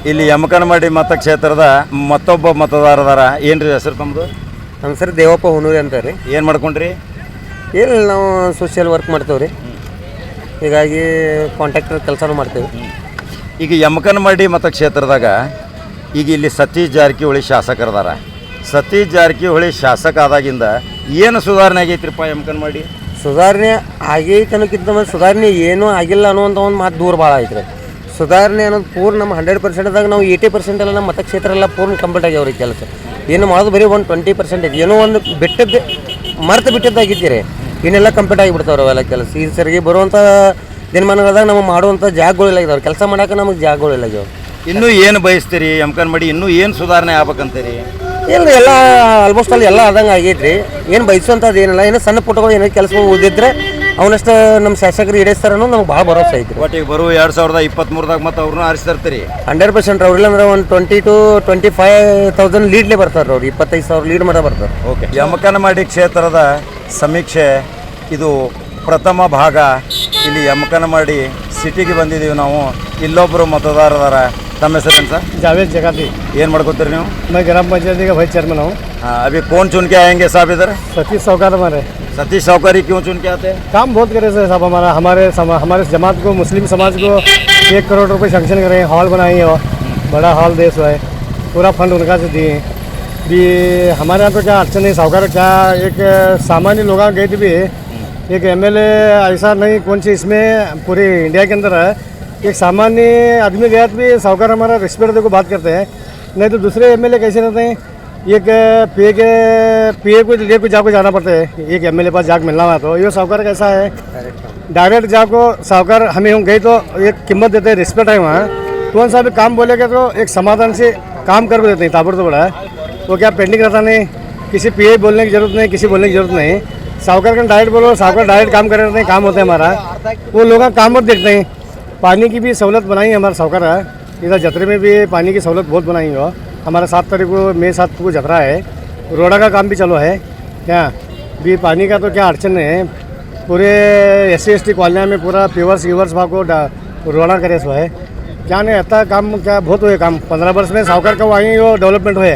ಇಲ್ಲಿ ಯಮಕನಮಡಿ ಮತಕ್ಷೇತ್ರದ ಮತ್ತೊಬ್ಬ ಮತದಾರದಾರ ಏನ್ರಿ ಹೆಸರು ತಮ್ಮದು? ನಮ್ಮ ಸರ್ ದೇವಪ್ಪ ಹುನೂರಿ ಅಂತಾರೆ ರೀ. ಏನು ಮಾಡ್ಕೊಂಡ್ರಿ? ಏನಿಲ್ಲ, ನಾವು ಸೋಷಿಯಲ್ ವರ್ಕ್ ಮಾಡ್ತೇವೆ ರೀ. ಹೀಗಾಗಿ ಕಾಂಟ್ರಾಕ್ಟರ್ ಕೆಲಸನೂ ಮಾಡ್ತೇವೆ. ಈಗ ಯಮಕನಮಡಿ ಮತಕ್ಷೇತ್ರದಾಗ ಈಗ ಇಲ್ಲಿ ಸತೀಶ್ ಜಾರಕಿಹೊಳಿ ಶಾಸಕರದಾರ. ಸತೀಶ್ ಜಾರಕಿಹೊಳಿ ಶಾಸಕ ಆದಾಗಿಂದ ಏನು ಸುಧಾರಣೆ ಆಗೈತ್ರಿಪ್ಪ ಯಮಕನಮಡಿ? ಸುಧಾರಣೆ ಆಗೈತೆ ಅನ್ನೋಕ್ಕಿಂತ ಸುಧಾರಣೆ ಏನೂ ಆಗಿಲ್ಲ ಅನ್ನುವಂಥ ಒಂದು ಮಾತು ದೂರ ಭಾಳ ಐತೆ ರೀ. ಸುಧಾರಣೆ ಅನ್ನೋದು ಪೂರ್ಣ ನಮ್ಮ 100%ದಾಗ ನಾವು 80% ಎಲ್ಲ ನಮ್ಮ ಮತಕ್ಷೇತ್ರ ಎಲ್ಲ ಪೂರ್ಣ ಕಂಪ್ಲೀಟ್ ಆಗ್ಯಾವ್ರಿ ಕೆಲಸ. ಏನು ಮಾಡೋದು ಬರೀ ಒಂದು 20% ಐತಿ. ಏನೋ ಒಂದು ಬಿಟ್ಟದ್ದು ಮರ್ತು ಬಿಟ್ಟಿದ್ದಾಗಿತ್ತು ರೀ. ಇನ್ನೆಲ್ಲ ಕಂಪ್ಲೀಟ್ ಆಗಿಬಿಡ್ತಾವ್ರಿ ಅವೆಲ್ಲ ಕೆಲಸ. ಈ ಸರಿಗೆ ಬರುವಂಥ ದಿನಮಾನಗಳದಾಗ ನಮಗೆ ಮಾಡುವಂಥ ಜಾಗಗಳಿಲ್ಲ ಇದಾವೆ, ಕೆಲಸ ಮಾಡೋಕೆ ನಮಗೆ ಜಾಗಗಳಿಲ್ಲ ಆಗ್ಯಾವ. ಇನ್ನೂ ಏನು ಬಯಸ್ತೀರಿ ಯಮಕನಮಡಿ? ಇನ್ನೂ ಏನು ಸುಧಾರಣೆ ಆಗ್ಬೇಕಂತೀರಿ? ಇಲ್ಲ, ಎಲ್ಲ ಆಲ್ಮೋಸ್ಟ್ ಅಲ್ಲಿ ಎಲ್ಲ ಆದಂಗೆ ಆಗೈತೆ ರೀ. ಏನು ಬಯಸುವಂಥದ್ದು ಏನಿಲ್ಲ. ಏನೋ ಸಣ್ಣ ಪುಟ್ಟಗಳು ಏನೋ ಕೆಲಸಗಳು ಉಳಿದಿದ್ರೆ ಅವನಷ್ಟು ನಮ್ಮ ಶಾಸಕರು ಈಡೇರಿಸ್ತಾರೆ ಅನ್ನೋದು ನಮ್ಗೆ ಭಾಳ ಭರೋಸೆ ಐತಿ. ಒಟ್ಟಿಗೆ ಬರೋ 2023ದಾಗ ಮತ್ತು ಅವ್ರನ್ನೂ ಆರಿಸ್ತಾರ್ತೀರಿ? 100% ಅವ್ರು ಇಲ್ಲಾಂದ್ರೆ ಒಂದು 20 to 25,000 ಲೀಡ್ಲೇ ಬರ್ತಾರೆ ಅವ್ರು. 25,000 ಲೀಡ್ ಮಾಡ ಬರ್ತಾರೆ. ಓಕೆ. ಯಮಕನಮಡಿ ಕ್ಷೇತ್ರದ ಸಮೀಕ್ಷೆ ಇದು ಪ್ರಥಮ ಭಾಗ. ಇಲ್ಲಿ ಯಮಕನಮಡಿ ಸಿಟಿಗೆ ಬಂದಿದ್ದೀವಿ ನಾವು. ಇಲ್ಲೊಬ್ಬರು ಮತದಾರದಾರ. ತಮ್ಮ ಹೆಸರೇನು ಸರ್? जावेद जगाती। ಏನು ಮಾಡ್ಕೋತೀರಿ ನೀವು? मैं ग्राम पंचायत का वाइस चेयरमैन हूँ। अभी कौन चुन के आएंगे साहब इधर? सतीश साहूकार हमारे। सतीश साहूकारी क्यों चुन के आते हैं? काम बहुत करे सर साहब। हमारे जमात को, मुस्लिम समाज को 1 करोड़ रुपए सैंक्शन करे, हॉल बनाई है, बड़ा हॉल देश है, पूरा फंड उनका से दिए भी। हमारे यहाँ तो क्या अड़चन नहीं, साहूकार क्या एक सामान्य लोग गए थे भी, एक MLA ऐसा नहीं कौन सी इसमें पूरे इंडिया के अंदर है। एक सामान्य आदमी गया तो भी साहूकार हमारा रिस्पेक्ट देखो बात करते हैं। नहीं तो दूसरे MLA कैसे रहते हैं, एक PA को ले को जाको जाना पड़ता है। एक MLA पास जाके मिलना हुआ तो ये साहूकार कैसा है, डायरेक्ट जाको साहूकार हमें हम गए तो एक कीमत देते हैं, रिस्पेक्ट है वहाँ। कौन सा भी काम बोलेगा तो एक समाधान से काम कर देते हैं, ताबड़ तो बड़ा है वो क्या पेंडिंग रहता नहीं। किसी PA बोलने की जरूरत नहीं, किसी बोलने की जरूरत नहीं। साहूकार का डायरेक्ट बोलो, साहूकार डायरेक्ट काम कर रहे हैं, काम होता है हमारा। वो लोग काम और देखते हैं। पानी की भी सहूलत बनाई है हमारा साहूकार है। इधर जतरे में भी पानी की सहूलत बहुत बनाई है। हमारा 7 तारीख को, मई 7 को जतरा है। रोड़ा का काम भी चालू है क्या भी। पानी का तो क्या अड़चन है, पूरे SC/ST कॉलोनिया में पूरा प्यूवर्स भाग को रोड़ा करे सो है। क्या नहीं आता काम, क्या बहुत हुए काम। 15 वर्ष में साहूकार का वहीं वो डेवलपमेंट हुए।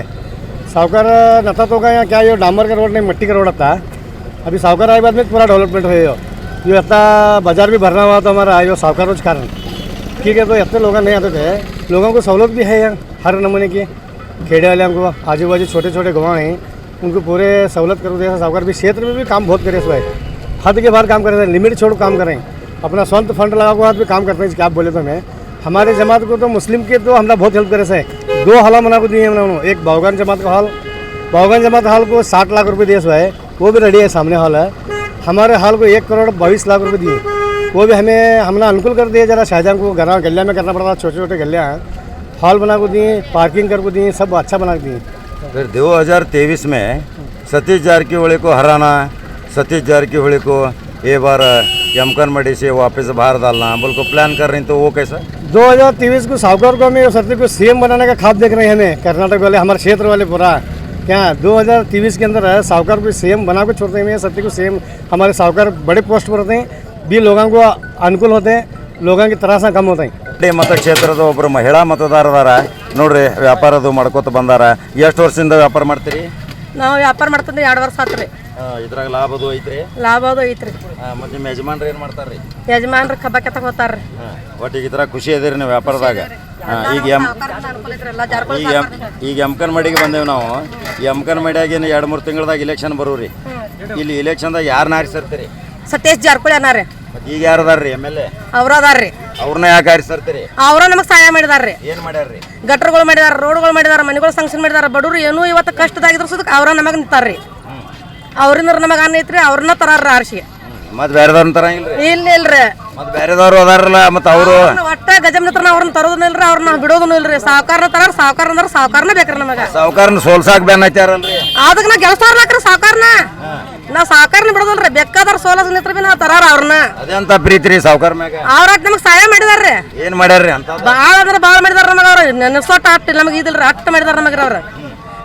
साहूकार नता तो क्या क्या ये डामर का रोड नहीं, मिट्टी का रोड आता। अभी साहूकार आए बाद में पूरा डेवलपमेंट हुए। ये इतना बाजार भी भरना हुआ तो हमारा आयो साहूकार रोज कारण। ठीक है, तो इतने लोग नहीं आते थे। लोगों को सहूलत भी है यहाँ हर नमूने की। खेड़े वाले हमको आजू बाजू छोटे छोटे गाँव हैं, उनको पूरे सहूलत कर दिया साहूकार भी। क्षेत्र में भी काम बहुत करे सो है, हद के बाहर काम करे, लिमिट छोड़ काम करें। अपना स्वंत फंड लगा हुआ भी काम करते हैं। क्या आप बोले तो मैं हमारे जमात को तो मुस्लिम के तो हमारा बहुत हेल्प करे से। 2 हॉल बना को दिए हमने। एक बावगान जमात का हॉल, बावगान जमात हॉल को 60 लाख रुपये दिए सो है, वो भी रेडी है, सामने हॉल है। हमारे हॉल को 1 करोड़ 22 लाख रुपये दिए, वो भी हमने अनुकूल कर दिए। जरा शाहजहां को घर गलिया में करना पड़ता, छोटे छोटे गलिया हैं, हॉल बना को दिए, पार्किंग कर को दिए, सब अच्छा बना के दिए। फिर 2023 में सतीश जारकिहोली को हराना, सतीश जारकिहोली को ये बार यमकनमडी से वापस बाहर डालना बोल को प्लान कर रहे हैं, तो वो कैसा? 2023 को साहूकार को हमें सतीश को CM बनाने का ख्वाब देख रहे हैं हमें, कर्नाटक वाले, हमारे क्षेत्र वाले पूरा। क्या 2023 के अंदर है साहूकार को CM बना के छोड़ते हैं। सत्य को CM हमारे साहूकार बड़े पोस्ट पर होते हैं भी, लोगों को अनुकूल होते हैं, लोगों की तरह से कम होते हैं। ಮತಕ್ಷೇತ್ರದ ಒಬ್ಬರು ಮಹಿಳಾ ಮತದಾರದಾರ ನೋಡ್ರಿ, ವ್ಯಾಪಾರದು ಮಾಡ್ಕೋತ ಬಂದಾರ. ಎಷ್ಟು ವರ್ಷದಿಂದ ವ್ಯಾಪಾರ ಮಾಡ್ತೀರಿ? ನಾವು ವ್ಯಾಪಾರ ಮಾಡ್ತಂದ್ರೆ 2 ವರ್ಷ ಆತ್ರಿ. ಇದ್ರಾಗ ಲಾಭದು ಐತ್ರಿ? ಲಾಭದು ಐತ್ರಿ. ಮತ್ತೆ ನಿಮ್ಮ ಯಜಮಾನ್ರು ಏನು ಮಾಡ್ತಾರ್ರಿ? ಯಜಮಾನ್ರು ಕಬ್ಬ ಕೆತ್ತಕ್ಕೆ ಹೋಗ್ತಾರ್ರಿ. ಒಟ್ಟಿಗೆ ಇದ್ರ ಖುಷಿ ಅದೀರಿ ನೀವು ವ್ಯಾಪಾರದಾಗ? ಈಗ ಯಮಕನಮಡಿಗೆ ಬಂದೇವು ನಾವು. ಯಮಕನಮಡಿಯಾಗ 2-3 ತಿಂಗಳದಾಗ ಇಲೆಕ್ಷನ್ ಬರೋರಿ. ಇಲ್ಲಿ ಇಲೆಕ್ಷನ್ದಾಗ ಯಾರನ್ನ ಆರಿಸಿರ್ತೀರಿ? ಸತೀಶ್ ಜಾರಕಿಹೊಳಿ ಅನ್ನಾರಿ. ಈಗ ಯಾರು ಅದಾರ್ರಿ MLA? ಅವ್ರು ಅದಾರ್ರಿ. ಅವ್ರನ್ನ ಯಾಕೆ ಆರಿಸಿರ್ತೀರಿ? ಅವ್ರ ನಮಗೆ ಸಹಾಯ ಮಾಡಿದಾರ್ರಿ. ಏನು ಮಾಡ್ಯಾರ್ರಿ? ಗಟ್ರಗಳು ಮಾಡಿದಾರ, ರೋಡ್ಗಳು ಮಾಡಿದಾರ, ಮನೆಗಳು ಸಂಕ್ಷನ್ ಮಾಡಿದಾರ. ಬಡವರು ಏನೂ ಇವತ್ತು ಕಷ್ಟದಾಗಿದ್ರು ಸುದಕ್ಕೆ ಅವ್ರ ನಮಗೆ ನಿಂತಾರ್ರಿ. ಅವ್ರಿಂದ ನಮಗೆ ಅನ್ನ ಐತ್ರಿ, ಅವ್ರನ್ನ ತರಾರ್ರಿ ಆರ್ಸಿ. ಮತ್ತೆ ಬೇರೆದವ್ರನ್ನ ತರಂಗಿಲ್ರಿ? ಇಲ್ರಿ. ಮತ್ತೆ ಬೇರೆದವ್ರು ಅದಾರಲ್ಲ, ಮತ್ತೆ ಅವರು ಒಟ್ಟ ಗಜಮನಿತ್ರನ ಅವ್ರನ್ನ ತರೋದನ್ನ ಇಲ್ರಿ, ಅವ್ರನ್ನ ಬಿಡೋದನ್ನು ಇಲ್ರಿ. ಸಾವುಕಾರನ ತರಾರ, ಸಾವುಕಾರ ಅಂದ್ರೆ ಸಾವುಕಾರನ ಬೇಕ್ರಿ ನಮಗೆ. ಸಾವುಕಾರನ ಸೋಲ್ಸಾಕ್ ಬೇನ್ ಹಚ್ಚಾರಲ್ರಿ? ಅದಕ್ಕೆ ನಾ ಗೆಲ್ಸಾರ್ಲಾಕ್ರಿ ಸಾವುಕಾರನ. ನಾ ಸಾವುಕಾರನ ಬಿಡೋದಲ್ರಿ, ಬೇಕಾದ್ರ ಸೋಲಸ್ ನಿಂತ್ರ ಬಿ ನಾ ತರಾರ ಅವ್ರನ್ನ. ಅದಂತ ಪ್ರೀತಿ ರೀ ಸಾವುಕಾರ ಮ್ಯಾಗ? ಅವ್ರ ನಮಗೆ ಸಹಾಯ ಮಾಡಿದಾರ್ರಿ. ಏನ್ ಮಾಡ್ಯಾರ್ರಿ ಅಂತ? ಭಾಳ ಅಂದ್ರೆ ಭಾಳ ಮಾಡಿದಾರ ನಮಗೆ. ಅವ್ರು ನೆನಸೋಟ ಅಟ್ಟು ನಮಗೆ ಇದಿಲ್ರಿ, ಅಟ್ಟು ಮಾಡಿದಾರ ನಮಗೆ. ಅವ್ರು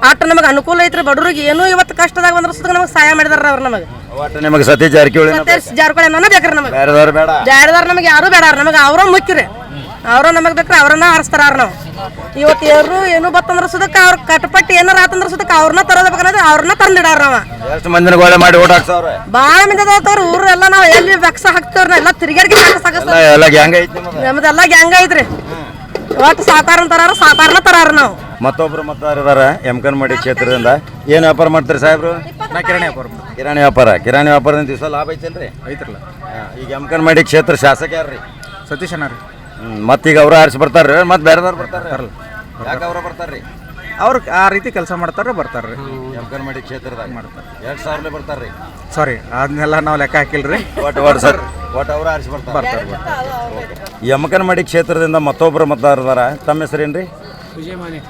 ಅಟ್ಟು ನಮಗೆ ಅನುಕೂಲ ಐತ್ರಿ. ಬಡವ್ರಿಗೆ ಏನೂ ಇವತ್ತು ಕಷ್ಟದಾಗ ಬಂದ್ರ ಸುತ್ತ ನಮಗೆ ಸಹಾಯ ಮಾಡಿದಾರ ಅವ್ರು ನಮಗೆ. ಒಟ್ಟು ನಿಮಗೆ ಸತೀಶ್ ಜಾರಕಿಹೊಳಿ ಸತೀಶ್ ಜಾರಕಿಹೊಳಿ ಅನ್ನೋನ ಬೇಕ್ರಿ ನಮಗೆ. ಬೇರೆದವ್ರು ಬೇಡ? ಬೇರೆದವ್ರು ನಮಗೆ ಯಾರು ಬೇಡ, ನಮಗೆ ಅವ್ರ ಮುಖ್ಯ ರೀ. ಅವ್ರ ನಮಗೆ ಬೇಕ್ರೆ ಅವ್ರನ್ನ ಆರಿಸ್ತಾರ ನಾವು ಇವತ್ತು ಏನು ಬತ್ತಂದ್ರ ಸುದಕ್ಕೆ ಅವ್ರ ಕಟ್ಪಟ್ಟಿ ಏನಾರ ಆತಂದ್ರ ಸುದಕ್ಕೆ ಅವ್ರನ್ನ ತರೋದಬೇಕನ್ನೋದು ಅವ್ರನ್ನ ತಂದಿಡಾರ ನಾವ ಎಷ್ಟು ಮಂದಿನ ಗೋಳೆ ಮಾಡಿ ಓಟ್ ಹಾಕ್ಸವ್ರೆ ಭಾಳ ಮಂದಿ ಅದಾವ್ರ ಊರು ಎಲ್ಲ ನಾವು ಎಲ್ಲಿ ಬೆಕ್ಸ ಹಾಕ್ತೇವ್ರ ಎಲ್ಲ ತಿರ್ಗಾಡಿಗೆ ಸಾಕಿಸ್ತಾರ ಎಲ್ಲ ಗ್ಯಾಂಗ್ ಐತಿ ನಮ್ದೆಲ್ಲ ಗ್ಯಾಂಗ್ ಐತ್ರಿ ಒಟ್ಟು ಸಾತಾರ ತರಾರ ಸಾತಾರನ ತರಾರ ನಾವು ಮತ್ತೊಬ್ರು ಮತದಾರದಾರ ಯಮಕನಮಡಿ ಕ್ಷೇತ್ರದಿಂದ ಏನು ವ್ಯಾಪಾರ ಮಾಡ್ತೀರಿ ಸಾಹೇಬ್ರು? ಕಿರಾಣಿ ವ್ಯಾಪಾರದಿಂದ ದಿವಸ ಲಾಭ ಐತಿಲ್ರಿ? ಐತ್ರಲ್ಲ. ಈಗ ಯಮಕನಮಡಿ ಕ್ಷೇತ್ರ ಶಾಸಕ ಯಾರ್ರಿ? ಸತೀಶ್ ಅಣ್ಣ ರೀ. ಮತ್ತೀಗ ಅವ್ರು ಆರಿಸಿ ಬರ್ತಾರ್ರಿ ಮತ್ತೆ ಬೇರೆದವ್ರು ಬರ್ತಾರ್ರಿ? ಯಾಕೆ ಅವ್ರ ಬರ್ತಾರ್ರಿ? ಅವ್ರು ಆ ರೀತಿ ಕೆಲಸ ಮಾಡ್ತಾರೆ ಬರ್ತಾರೆ ರೀ. ಯಮಕನಮಡಿ ಕ್ಷೇತ್ರದಾಗ ಮಾಡ್ತಾರೆ 2000 ಬರ್ತಾರ್ರಿ. ಸಾರಿ ಅದನ್ನೆಲ್ಲ ನಾವು ಲೆಕ್ಕ ಹಾಕಿಲ್ರಿ. ಒಟ್ಟು ಅವ್ರು ಆರಿಸಿ ಬರ್ತಾರೆ. ಯಮಕನಮಡಿ ಕ್ಷೇತ್ರದಿಂದ ಮತ್ತೊಬ್ಬರು ಮತದಾರದಾರ. ತಮ್ಮ ಹೆಸರೇನ್ರಿ? ವಿಜಯಮಾನಿ.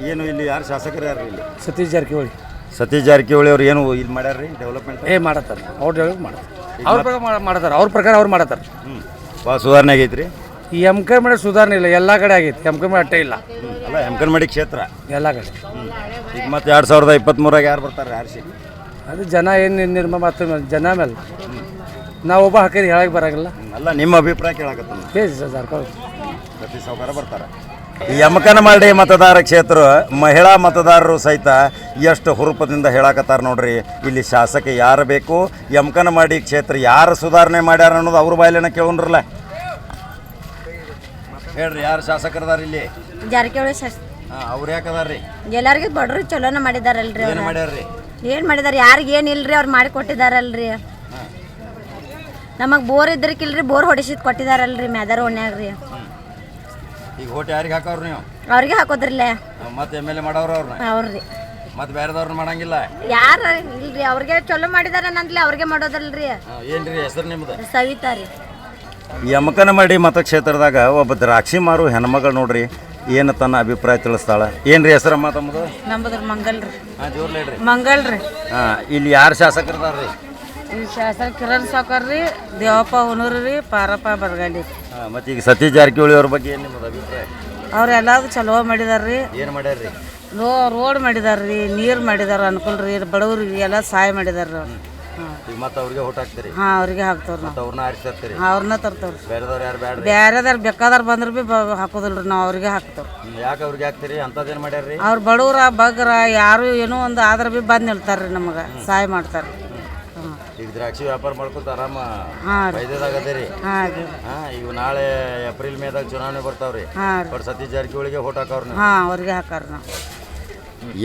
ಏನು ಇಲ್ಲಿ ಯಾರು ಶಾಸಕರು ಯಾರು ಇಲ್ಲಿ? ಸತೀಶ್ ಜಾರಕಿಹೊಳಿ. ಸತೀಶ್ ಜಾರಕಿಹೊಳಿ ಅವ್ರು ಏನು ಇಲ್ಲಿ ಮಾಡ್ಯಾರ್ರಿ ಡೆವಲಪ್ಮೆಂಟ್? ಮಾಡತ್ತಾರೆ ಅವ್ರು ಡೆವಲಪ್ ಮಾಡ್ತಾರೆ. ಅವ್ರ ಪ್ರಕಾರ ಮಾಡ್ತಾರೆ. ಅವ್ರ ಪ್ರಕಾರ ಅವ್ರು ಮಾಡತ್ತಾರೆ. ಭಾಳ ಸುಧಾರಣೆ ಆಗೈತ್ರಿ. ಈ ಯಮಕನಮಡಿ ಸುಧಾರಣೆ ಇಲ್ಲ, ಎಲ್ಲ ಕಡೆ ಆಗೈತಿ. ಯಮಕನಮಡಿ ಅಟ್ಟೆ ಇಲ್ಲ, ಅಲ್ಲ ಯಮಕನಮಡಿ ಕ್ಷೇತ್ರ ಎಲ್ಲ ಕಡೆ. ಈಗ ಮತ್ತೆ 2023 ಯಾರು ಬರ್ತಾರೆ ಆರಿಸಿ? ಅದು ಜನ ಏನು ನಿರ್ಮಾಣ ಮಾಡ್ತಾರೆ ಜನ ಮೇಲೆ. ನಾವು ಒಬ್ಬ ಹಾಕಿದ್ರೆ ಹೇಳಕ್ಕೆ ಬರೋಂಗಿಲ್ಲ. ಅಲ್ಲ ನಿಮ್ಮ ಅಭಿಪ್ರಾಯ ಕೇಳಕತ್ತ ಜಾರಕಿಹೊಳಿ ಪ್ರತಿ ಸಾವುಕಾರ ಬರ್ತಾರೆ. ಈ ಯಮಕನಮಡಿ ಮತದಾರ ಕ್ಷೇತ್ರ ಮಹಿಳಾ ಮತದಾರರು ಸಹಿತ ಎಷ್ಟು ಹುರುಪದಿಂದ ಹೇಳಕತ್ತಾರ ನೋಡ್ರಿ. ಇಲ್ಲಿ ಶಾಸಕ ಯಾರು ಬೇಕು, ಯಮಕನಮಡಿ ಕ್ಷೇತ್ರ ಯಾರು ಸುಧಾರಣೆ ಮಾಡ್ಯಾರ ಅನ್ನೋದು ಅವ್ರ ಬಾಯಿಲೇನ ಕೇಳೋನ್ರಲ್ಲ. ಹೇಳ್ರಿ ಯಾರು ಶಾಸಕರದಾರ ಇಲ್ಲಿ? ಜಾರಕಿಹೊಳಿ ಅವ್ರು ಯಾಕದಾರ್ರಿ? ಎಲ್ಲರಿಗೂ ಬಡ್ರು ಚಲೋನ ಮಾಡಿದಾರಲ್ರಿ. ಏನು ಮಾಡ್ಯಾರ್ರಿ? ಏನು ಮಾಡಿದಾರೆ? ಯಾರಿಗೆ ಏನು ಇಲ್ರಿ, ಅವ್ರು ಮಾಡಿ ಕೊಟ್ಟಿದಾರಲ್ರಿ. ನಮಗೆ ಬೋರ್ ಇದ್ರಕ್ಕಿಲ್ರಿ, ಬೋರ್ ಹೊಡಿಸಿದ್ ಕೊಟ್ಟಿದಾರಲ್ರಿ ಮ್ಯಾದಾರ ಓಣ್ಯಾಗ್ರಿ. ಈಗ ಓಟ್ ಯಾರಿಗೆ ಹಾಕವ್ರು ನೀವು? ಅವ್ರಿಗೆ ಹಾಕೋದ್ರಲ್ಲೇ ಮತ್ತೆ MLA ಮಾಡವ್ರ ಅವ್ರನ್ನ? ಅವ್ರಿ ಮತ್ತೆ ಬೇರೆದವ್ರನ್ನ ಮಾಡಂಗಿಲ್ಲ? ಯಾರು ಇಲ್ರಿ, ಅವ್ರಿಗೆ ಚಲೋ ಮಾಡಿದಾರ ನಂದ್ಲಿ ಅವ್ರಿಗೆ ಮಾಡೋದಲ್ರಿ. ಏನ್ರಿ ಹೆಸರು ನಿಮ್ದು? ಸವಿತಾ ರೀ. ಯಮಕನಮಡಿ ಮತಕ್ಷೇತ್ರದಾಗ ಒಬ್ಬ ದ್ರಾಕ್ಷಿ ಮಾರು ಹೆಣ್ಮಗಳು ನೋಡ್ರಿ ಏನು ತನ್ನ ಅಭಿಪ್ರಾಯ ತಿಳಿಸ್ತಾಳ. ಏನ್ರಿ ಹೆಸರಮ್ಮ ತಮ್ಮದು? ನಮ್ಮದ್ರ ಮಂಗಲ್ರಿ. ಜೋರ್ಲಿ ಹೇಳ್ರಿ. ಮಂಗಲ್ರಿ. ಇಲ್ಲಿ ಯಾರು ಶಾಸಕರದಾರ್ರಿ? ಈ ಶಾಸಕ ಕಿರಣ್ ಸಾವ್ಕಾರ್ರಿ, ದೇವಪ್ಪ ಹುನೂರಿ, ಪಾರಪ್ಪ ಬರಗಾಲಿ. ಮತ್ತೆ ಈಗ ಸತೀಶ್ ಜಾರಕಿಹೊಳಿ ಅವ್ರ ಬಗ್ಗೆ ಏನು ನಿಮ್ಮದು ಅಭಿಪ್ರಾಯ? ಅವ್ರೆಲ್ಲದು ಚಲೋ ಮಾಡಿದಾರ್ರಿ. ಏನು ಮಾಡ್ಯಾರ್ರಿ? ರೋಡ್ ಮಾಡಿದಾರ್ರಿ, ನೀರು ಮಾಡಿದಾರ ಅನುಕೂಲ ರೀ, ಬಡವ್ರಿಗೆ ಎಲ್ಲ ಸಹಾಯ ಮಾಡಿದಾರ್ರಿ ಅವ್ರು. ಈಗ ಮತ್ತೆ ಅವ್ರಿಗೆ ಓಟ್ ಹಾಕ್ತೀರಿ? ಅವ್ರಿಗೆ ಹಾಕ್ತವ್ರಿ ನಾವು. ಅವ್ರನ್ನ ಆರಿಸ್ತೀರಿ? ಅವ್ರನ್ನ ತರ್ತವ್ರಿ. ಬೇರೆದವ್ರು ಯಾರು ಬೇಡ? ಬೇರೆದಾರು ಬೇಕಾದಾರ ಬಂದ್ರೆ ಭೀ ಹಾಕೋದಿಲ್ರಿ, ನಾವು ಅವ್ರಿಗೆ ಹಾಕ್ತವ್ರಿ. ಯಾಕೆ ಅವ್ರಿಗೆ ಹಾಕ್ತೀರಿ? ಅಂಥದ್ದೇನು ಮಾಡ್ಯಾರ್ರಿ? ಅವ್ರು ಬಡವ್ರ ಬಗ್ರ ಯಾರು ಏನೋ ಒಂದು ಆದ್ರೆ ಭೀ ಬಂದು ನಿಲ್ತಾರ್ರಿ, ನಮಗೆ ಸಹಾಯ ಮಾಡ್ತಾರೆ. ಈಗ ದ್ರಾಕ್ಷಿ ವ್ಯಾಪಾರ ಮಾಡ್ಕೊತ ಆರಾಮ ಹಾಂ ಫೈದೇದಾಗದೇರಿ. ಈಗ ನಾಳೆ ಏಪ್ರಿಲ್ ಮೇದಾಗ ಚುನಾವಣೆ ಬರ್ತಾವ್ರಿ. ಬಟ್ ಸತೀಶ್ ಜಾರಕಿಹೊಳಿಗೆ ಓಟ್ ಹಾಕವ್ರಿ. ಅವ್ರಿಗೆ ಹಾಕಾರ ನಾವು.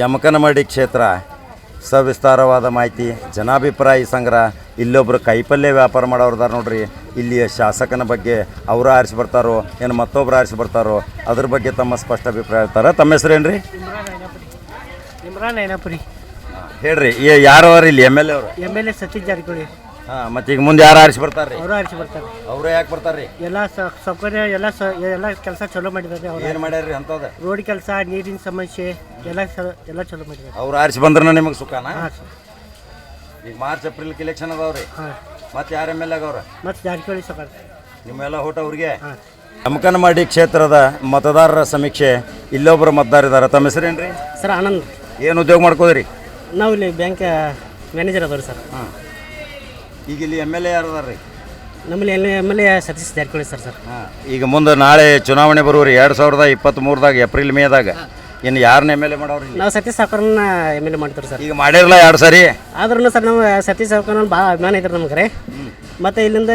ಯಮಕನಮಡಿ ಕ್ಷೇತ್ರ ಸವಿಸ್ತಾರವಾದ ಮಾಹಿತಿ, ಜನಾಭಿಪ್ರಾಯ ಸಂಗ್ರಹ. ಇಲ್ಲೊಬ್ರು ಕೈಪಲ್ಯ ವ್ಯಾಪಾರ ಮಾಡೋರ್ದಾರ ನೋಡ್ರಿ. ಇಲ್ಲಿಯ ಶಾಸಕನ ಬಗ್ಗೆ ಅವರು ಆರಿಸಿ ಬರ್ತಾರೋ ಏನು ಮತ್ತೊಬ್ರು ಆರಿಸಿ ಬರ್ತಾರೋ ಅದ್ರ ಬಗ್ಗೆ ತಮ್ಮ ಸ್ಪಷ್ಟ ಅಭಿಪ್ರಾಯ ಹೇಳ್ತಾರೆ. ತಮ್ಮ ಹೆಸರೇನ್ರಿ? ಇಮ್ರಾನ್ ನೈನಾಪುರಿ. ಹೇಳ್ರಿ ಯಾರು ಇಲ್ಲಿ MLA ಅವರು? MLA ಸತೀಶ್ ಜಾರಕಿಹೊಳಿ. ಮತ್ತೆ ಈಗ ಮುಂದೆ ಯಾರು ಆರಿಸಿ ಬರ್ತಾರ್ರಿ? ಅವರು ಆರಿಸಿ ಬರ್ತಾರೆ. ಅವರೇ ಯಾಕೆ ಬರ್ತಾರ್ರಿ? ಎಲ್ಲ ಸೌಕರ್ಯ ಎಲ್ಲ ಕೆಲಸ ಚಲೋ ಮಾಡಿದ್ದಾರೆ. ಅವ್ರು ಏನು ಮಾಡ್ಯಾರ್ರಿ ಅಂತದ? ರೋಡ್ ಕೆಲಸ, ನೀರಿನ ಸಮಸ್ಯೆ ಎಲ್ಲ ಚಲೋ ಮಾಡಿದ್ದಾರೆ. ಅವ್ರು ಆರಿಸಿ ಬಂದ್ರೆ ನಿಮಗೆ ಸುಖನಾ? ಹಾಂ ಸರ್. ಈಗ ಮಾರ್ಚ್ ಏಪ್ರಿಲ್ ಎಲೆಕ್ಷನ್ ಅದಾವ್ರಿ. ಹಾಂ. ಮತ್ತೆ ಯಾರು MLA ಆಗವ್ರ? ಮತ್ತು ಜಾರಕಿಹೊಳಿ ಸರ್. ನಿಮ್ಮೆಲ್ಲ ಓಟ್ ಅವ್ರಿಗೆ? ಯಮಕನಮಡಿ ಕ್ಷೇತ್ರದ ಮತದಾರರ ಸಮೀಕ್ಷೆ. ಇಲ್ಲೊಬ್ಬರು ಮತದಾರ ಇದ್ದಾರೆ. ತಮ್ಮ ಹೆಸರೇನ್ರಿ? ಸರ್ ಆನಂದ್. ಏನು ಉದ್ಯೋಗ ಮಾಡ್ಕೋದ್ರಿ? ನಾವು ಇಲ್ಲಿ ಬ್ಯಾಂಕ್ ಮ್ಯಾನೇಜರ್ ಅದಾವ್ರಿ ಸರ್. ಈಗ ಇಲ್ಲಿ MLA ಯಾರು ಅದಾರ್ರಿ? ನಮ್ಮಲ್ಲಿ MLA ಸತೀಶ್ ಜಾರಕಿಹೊಳಿ ಸರ್. ಈಗ ಮುಂದೆ ನಾಳೆ ಚುನಾವಣೆ ಬರುವ್ರಿ 2023ದಾಗ ಏಪ್ರಿಲ್ ಮೇದಾಗ. ಇನ್ನು ಯಾರನ್ನ MLA ಮಾಡವ್ರಿ? ನಾವು ಸತೀಶ್ ಸಾವ್ಕಾರನ್ನ MLA ಮಾಡ್ತೀವಿ ಸರ್. ಈಗ ಮಾಡಿರಲ್ಲ 2 ಸರಿ. ಆದ್ರೂ ಸರ್ ನಾವು ಸತೀಶ್ ಸಾವ್ಕಾರನ್ನ ಭಾಳ ಅಭಿಮಾನ ಐತ್ರಿ ನಮ್ಗೆ ರೀ. ಮತ್ತು ಇಲ್ಲಿಂದ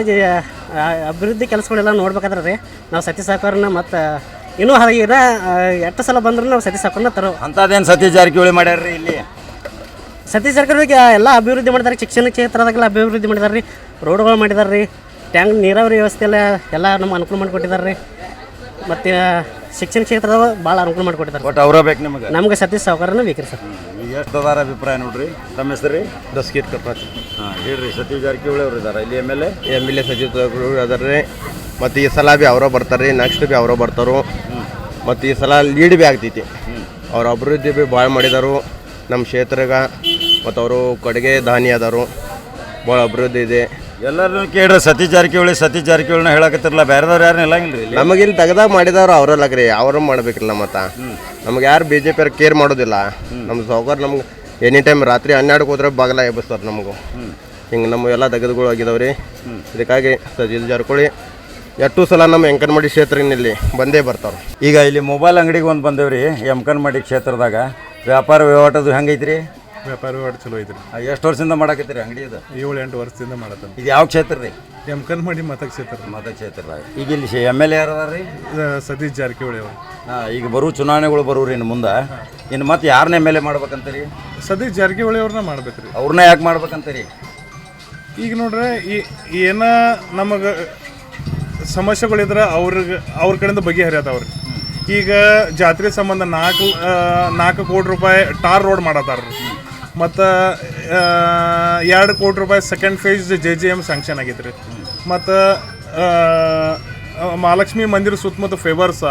ಅಭಿವೃದ್ಧಿ ಕೆಲಸಗಳೆಲ್ಲ ನೋಡ್ಬೇಕಾದ್ರೆ ರೀ ನಾವು ಸತೀಶ್ ಸಾವ್ಕಾರನ್ನ ಮತ್ತು ಇನ್ನೂ ಎಷ್ಟು ಸಲ ಬಂದ್ರೂ ನಾವು ಸತೀಶ್ ಸಾವ್ಕಾರನ್ನ ತರೋ. ಅಂಥದ್ದೇನು ಸತೀಶ್ ಜಾರಕಿಹೊಳಿ ಮಾಡ್ಯಾರ್ರಿ ಇಲ್ಲಿ? ಸತೀಶ್ ಜಾರಕಿಹೊಳಿಗೆ ಎಲ್ಲ ಅಭಿವೃದ್ಧಿ ಮಾಡಿದ್ದಾರೆ. ಶಿಕ್ಷಣ ಕ್ಷೇತ್ರದಾಗೆಲ್ಲ ಅಭಿವೃದ್ಧಿ ಮಾಡಿದ್ದಾರೆ ರೀ. ರೋಡ್ಗಳು ಮಾಡಿದ್ದಾರೆ ರೀ. ಟ್ಯಾಂಕ್ ನೀರಾವರಿ ವ್ಯವಸ್ಥೆ ಎಲ್ಲ ನಮ್ಗೆ ಅನುಕೂಲ ಮಾಡಿಕೊಟ್ಟಿದ್ದಾರೆ ರೀ. ಮತ್ತು ಶಿಕ್ಷಣ ಕ್ಷೇತ್ರದಾಗ ಭಾಳ ಅನುಕೂಲ ಮಾಡಿಕೊಟ್ಟಿದ್ದಾರೆ. ಬಟ್ ಅವರ ಬೇಕು ನಿಮಗೆ? ನಮಗೆ ಸತೀಶ್ ಸಾವ್ಕಾರನ ಬೇಕ್ರಿ ಸರ್. ಈಗ ಎಷ್ಟು ಅದಾರ ಅಭಿಪ್ರಾಯ ನೋಡ್ರಿ. ತಮ್ಮ ಹೆಸರು ರೀ? ದಸ್ಕೀರ್ ಕಪ್ಪಾತಿ. ಹೇಳ್ರಿ. ಸತೀಶ್ ಜಾರಕಿಹೊಳಿ ಅವ್ರು ಇದಾರೆ ಇಲ್ಲಿ MLA ಸತೀಶ್ ಜಾರಕಿಹೊಳಿ ಅದಾರ ರೀ. ಮತ್ತು ಈ ಸಲ ಭೀ ಅವರ ಬರ್ತಾರೆ ರೀ. ನೆಕ್ಸ್ಟ್ ಭೀ ಅವರ ಬರ್ತಾರೋ. ಮತ್ತು ಈ ಸಲ ಲೀಡ್ ಭೀ ಆಗ್ತೈತಿ. ಅವ್ರ ಅಭಿವೃದ್ಧಿ ಭೀ ಭಾಳ ಮಾಡಿದಾರು ನಮ್ಮ ಕ್ಷೇತ್ರಗ. ಮತ್ತು ಅವರು ಕಡೆಗೆ ದಾನಿ ಅದಾರು. ಭಾಳ ಅಭಿವೃದ್ಧಿ ಇದೆ. ಎಲ್ಲರೂ ಕೇಳ್ರಿ ಸತೀಶ್ ಜಾರಕಿಹೊಳಿನ ಹೇಳಕತ್ತಿರಲ್ಲ. ಬೇರೆದವ್ರು ಯಾರನ್ನ ಹೇಳಂಗಿಲ್ಲ ರೀ? ನಮಗೆ ಇಲ್ಲಿ ತೆಗ್ದಾಗ ಮಾಡಿದವ್ರು ಅವರಲ್ಲಾಗ್ರಿ. ಅವರು ಮಾಡ್ಬೇಕಿಲ್ಲ. ಮತ್ತು ನಮ್ಗೆ ಯಾರು BJP ಅವ್ರು ಕೇರ್ ಮಾಡೋದಿಲ್ಲ. ನಮ್ಮ ಸಾವ್ಕಾರ ನಮ್ಗೆ ಎನಿ ಟೈಮ್ ರಾತ್ರಿ 12ಕ್ಕೆ ಹೋದ್ರೆ ಬಾಗಲ ಎಬ್ಬಿಸ್ತಾರೆ ನಮಗೂ. ಹಿಂಗೆ ನಮ್ಮ ಎಲ್ಲ ತೆಗೆದುಗಳು ಆಗಿದಾವೆ ರೀ. ಇದಕ್ಕಾಗಿ ಸತೀಶ್ ಜಾರಕಿಹೊಳಿ ಎಷ್ಟು ಸಲ ನಮ್ಮ ಎಂಕನಮಡಿ ಕ್ಷೇತ್ರದಲ್ಲಿ ಬಂದೇ ಬರ್ತಾರೆ. ಈಗ ಇಲ್ಲಿ ಮೊಬೈಲ್ ಅಂಗಡಿಗೆ ಒಂದು ಬಂದೇವ್ರಿ ಯಮಕನಮಡಿ ಕ್ಷೇತ್ರದಾಗ. ವ್ಯಾಪಾರ ವಹಿವಾಟದು ಹೆಂಗೈತ್ರಿ? ವ್ಯಾಪಾರ ವ್ಯವಹಾರ ಚಲೋ ಐತ್ರಿ. ಎಷ್ಟು ವರ್ಷದಿಂದ ಮಾಡಕತ್ತೀರಿ ಅಂಗಡಿ ಇದು? 7-8 ವರ್ಷದಿಂದ ಮಾಡತ್ತಾನ. ಇದು ಯಾವ ಕ್ಷೇತ್ರ ರೀ? ಎಂಕನಮಡಿ ಮತಕ್ಷೇತ್ರ. ಮತಕ್ಷೇತ್ರದಾಗ. ಈಗ ಇಲ್ಲಿ MLA ಯಾರು ಅದಾರ ರೀ? ಸತೀಶ್ ಜಾರಕಿಹೊಳಿ ಅವರು. ಈಗ ಬರೋ ಚುನಾವಣೆಗಳು ಬರೋರಿ ಇನ್ನು ಮುಂದೆ. ಇನ್ನು ಮತ್ತೆ ಯಾರನ್ನ MLA ಮಾಡ್ಬೇಕಂತೀರಿ? ಸತೀಶ್ ಜಾರಕಿಹೊಳಿ ಅವ್ರನ್ನ ಮಾಡ್ಬೇಕ್ರಿ. ಅವ್ರನ್ನ ಯಾಕೆ ಮಾಡ್ಬೇಕಂತೀರಿ? ಈಗ ನೋಡ್ರೆ ಏನ ನಮಗೆ ಸಮಸ್ಯೆಗಳಿದ್ರೆ ಅವ್ರ ಕಡೆಯಿಂದ ಬಗೆಹರಿಯತ್ತವ್ರಿ. ಈಗ ಜಾತ್ರೆ ಸಂಬಂಧ 4 ಕೋಟಿ ರೂಪಾಯಿ ಟಾರ್ ರೋಡ್ ಮಾಡತ್ತಾರ. ಮತ್ತು 2 ಕೋಟಿ ರೂಪಾಯಿ ಸೆಕೆಂಡ್ ಫೇಸ್ JJM ಸ್ಯಾಂಕ್ಷನ್ ಆಗೈತ್ರಿ. ಮತ್ತು ಮಹಾಲಕ್ಷ್ಮಿ ಮಂದಿರ ಸುತ್ತಮುತ್ತ ಫೇವರ್ಸ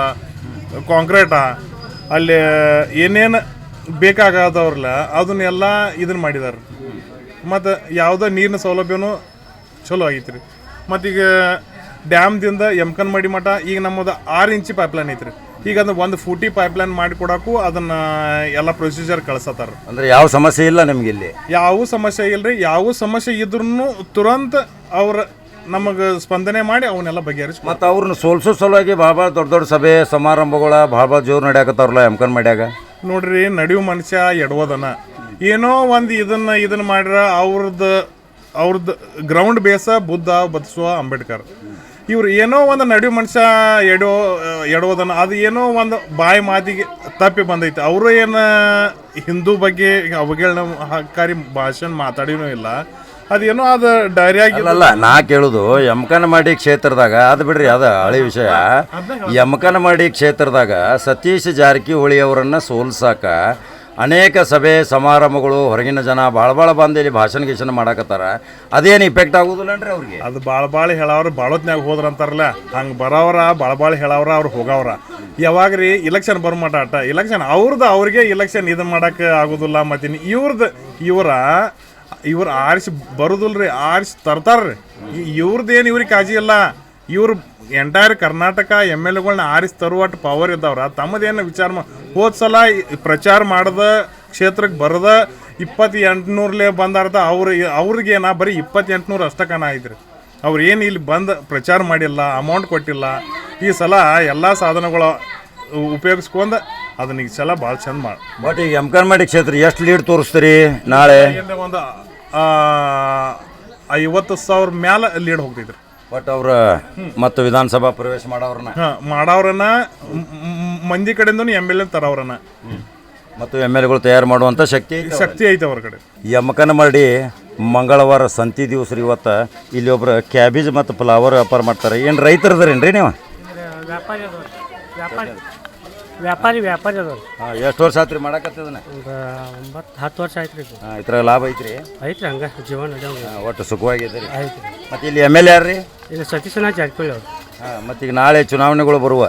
ಕಾಂಕ್ರೀಟ ಅಲ್ಲಿ ಏನೇನು ಬೇಕಾಗದವ್ರಲ್ಲ ಅದನ್ನೆಲ್ಲ ಇದನ್ನು ಮಾಡಿದಾರೆ. ಮತ್ತು ಯಾವುದೋ ನೀರಿನ ಸೌಲಭ್ಯನೂ ಚಲೋ ಆಗೈತ್ರಿ. ಮತ್ತೀಗ ಡ್ಯಾಮ್ದಿಂದ ಯಮಕನಮಡಿ ಮಠ ಈಗ ನಮ್ಮದು 6 ಇಂಚ್ ಪೈಪ್ಲೈನ್ ಐತ್ರಿ. ಈಗ ಅದು 1 ಫೂಟಿ ಪೈಪ್ಲೈನ್ ಮಾಡಿ ಕೊಡಕ್ಕೂ ಅದನ್ನು ಎಲ್ಲ ಪ್ರೊಸೀಜರ್ ಕಳ್ಸತ್ತಾರ. ಅಂದರೆ ಯಾವ ಸಮಸ್ಯೆ ಇಲ್ಲ ನಿಮ್ಗೆ ಇಲ್ಲಿ? ಯಾವ ಸಮಸ್ಯೆ ಇಲ್ಲರಿ. ಯಾವ ಸಮಸ್ಯೆ ಇದ್ರೂ ತುರಂತ ಅವ್ರ ನಮಗೆ ಸ್ಪಂದನೆ ಮಾಡಿ ಅವನ್ನೆಲ್ಲ ಬಗೆಹರಿಸಿ. ಮತ್ತು ಅವ್ರನ್ನ ಸೋಲ್ಸೋ ಸಲುವಾಗಿ ಭಾಳ ದೊಡ್ಡ ದೊಡ್ಡ ಸಭೆ ಸಮಾರಂಭಗಳ ಭಾಳ ಜೋರು ನಡೆಯಕತ್ತಾರಲ್ಲ ಯಮಕನಮಡ್ಯಾಗ. ನೋಡ್ರಿ, ನಡೆಯುವ ಮನುಷ್ಯ ಎಡವದನ. ಏನೋ ಒಂದು ಇದನ್ನು ಮಾಡ್ರ ಅವ್ರದ್ದು ಗ್ರೌಂಡ್ ಬೇಸ ಬುದ್ಧ ಬದಿಸುವ ಅಂಬೇಡ್ಕರ್. ಇವ್ರು ಏನೋ ಒಂದು ನಡೆಯುವ ಮನುಷ್ಯ ಎಡವದನ. ಅದು ಏನೋ ಒಂದು ಬಾಯಿ ಮಾತಿಗೆ ತಪ್ಪಿ ಬಂದೈತೆ. ಅವರು ಏನು ಹಿಂದೂ ಬಗ್ಗೆ ಅವಹೇಳನಕಾರಿ ಭಾಷಣ ಮಾತಾಡಿನೂ ಇಲ್ಲ. ಅದೇನೋ ಅದು ಡೈರಿಯಾಗಿ ಅಲ್ಲ. ನಾ ಕೇಳುದು ಯಮಕನಮಡಿ ಕ್ಷೇತ್ರದಾಗ ಅದು ಬಿಡ್ರಿ, ಅದು ಹಳೆ ವಿಷಯ. ಯಮಕನಮಡಿ ಕ್ಷೇತ್ರದಾಗ ಸತೀಶ್ ಜಾರಕಿಹೊಳಿ ಅವರನ್ನು ಸೋಲ್ಸಾಕ ಅನೇಕ ಸಭೆ ಸಮಾರಂಭಗಳು ಹೊರಗಿನ ಜನ ಭಾಳ ಬಂದು ಇಲ್ಲಿ ಭಾಷಣ ಮಾಡಕತ್ತಾರ. ಅದೇನು ಇಫೆಕ್ಟ್ ಆಗೋದಿಲ್ಲನ್ರಿ ಅವ್ರಿಗೆ? ಅದು ಭಾಳ ಹೇಳವ್ರ ಬಾಳೊತ್ನ್ಯಾಗ ಹೋದ್ರ ಅಂತಾರಲ್ಲ, ಹಂಗೆ ಬರೋವ್ರ ಭಾಳ ಹೇಳವ್ರ ಅವ್ರು ಹೋಗವ್ರ. ಯಾವಾಗ ರೀ ಇಲೆಕ್ಷನ್ ಬರೋಮಟ ಆಟ ಇಲೆಕ್ಷನ್ ಅವ್ರಿಗೆ ಇಲೆಕ್ಷನ್ ಇದನ್ನು ಮಾಡೋಕ್ಕೆ ಆಗೋದಿಲ್ಲ. ಮತ್ತು ಇವ್ರು ಆರಿಸಿ ಬರೋದಿಲ್ರಿ, ಆರಿಸಿ ತರ್ತಾರ್ರಿ. ಇವ್ರದ್ದೇನು ಇವ್ರಿಗೆ ಕಾಜಿ ಇಲ್ಲ. ಇವ್ರು ಎಂಟೈರ್ ಕರ್ನಾಟಕ MLAಗಳನ್ನ ಆರಿಸಿ ತರುವಟ್ಟು ಪವರ್ ಇದ್ದವ್ರ. ತಮ್ಮದೇನು ವಿಚಾರ ಹೋದ ಸಲ ಪ್ರಚಾರ ಮಾಡದ ಕ್ಷೇತ್ರಕ್ಕೆ ಬರದ 2800 ಬಂದಾರ್ದ. ಅವ್ರಿಗೇನ ಬರೀ 2800 ಅಷ್ಟಕ್ಕನ ಐತ್ರಿ. ಅವ್ರು ಏನು ಇಲ್ಲಿ ಬಂದು ಪ್ರಚಾರ ಮಾಡಿಲ್ಲ, ಅಮೌಂಟ್ ಕೊಟ್ಟಿಲ್ಲ. ಈ ಸಲ ಎಲ್ಲ ಸಾಧನಗಳು ಉಪಯೋಗಿಸ್ಕೊಂಡು ಅದನ್ನ ಈ ಸಲ ಭಾಳ ಚಂದ ಮಾಡಿ. ಬಟ್ ಈಗ ಯಮಕನಮಡಿ ಕ್ಷೇತ್ರ ಎಷ್ಟು ಲೀಡ್ ತೋರಿಸ್ತೀರಿ ನಾಳೆ? ಒಂದು 50,000 ಮ್ಯಾಲ ಲೀಡ್ ಹೋಗ್ತೈತ್ರಿ. ಬಟ್ ಅವ್ರ ಮತ್ತು ವಿಧಾನಸಭಾ ಪ್ರವೇಶ ಮಾಡವ್ರನ್ನ ಮಂದಿ ಕಡೆಯಿಂದ MLA ತರವ್ರನ್ನ ಮತ್ತು MLAಗಳು ತಯಾರು ಮಾಡುವಂಥ ಶಕ್ತಿ ಐತೆ ಅವ್ರ ಕಡೆ. ಯಮಕನಮಡಿ ಮಂಗಳವಾರ ಸಂತಿ ದಿವಸ ರೀ. ಇವತ್ತು ಇಲ್ಲಿ ಒಬ್ರು ಕ್ಯಾಬೇಜ್ ಮತ್ತು ಫ್ಲವರ್ ವ್ಯಾಪಾರ ಮಾಡ್ತಾರೆ. ಏನು ರೈತರದ್ರೇನು ರೀ ನೀವು? ವ್ಯಾಪಾರಿ ಅದ. ಎಷ್ಟು ವರ್ಷ ಆಯ್ತು ರೀ ಮಾಡಕತ್ತದನ್ನ? 9-10 ವರ್ಷ ಆಯ್ತು ರೀ. ಇದ್ರಾಗ ಲಾಭ ಐತ್ರಿ? ಐತ್ರಿ, ಹಂಗೆ ಜೀವನ ಒಟ್ಟು ಸುಖವಾಗಿದೆ ರೀ. ಆಯ್ತು. ಮತ್ತು ಇಲ್ಲಿ MLA ಯಾರು ರೀ? ಇಲ್ಲಿ ಸತೀಶ್ ಜಾರಕಿಹೊಳಿ ಅವರು. ಮತ್ತೀಗ ನಾಳೆ ಚುನಾವಣೆಗಳು ಬರುವ,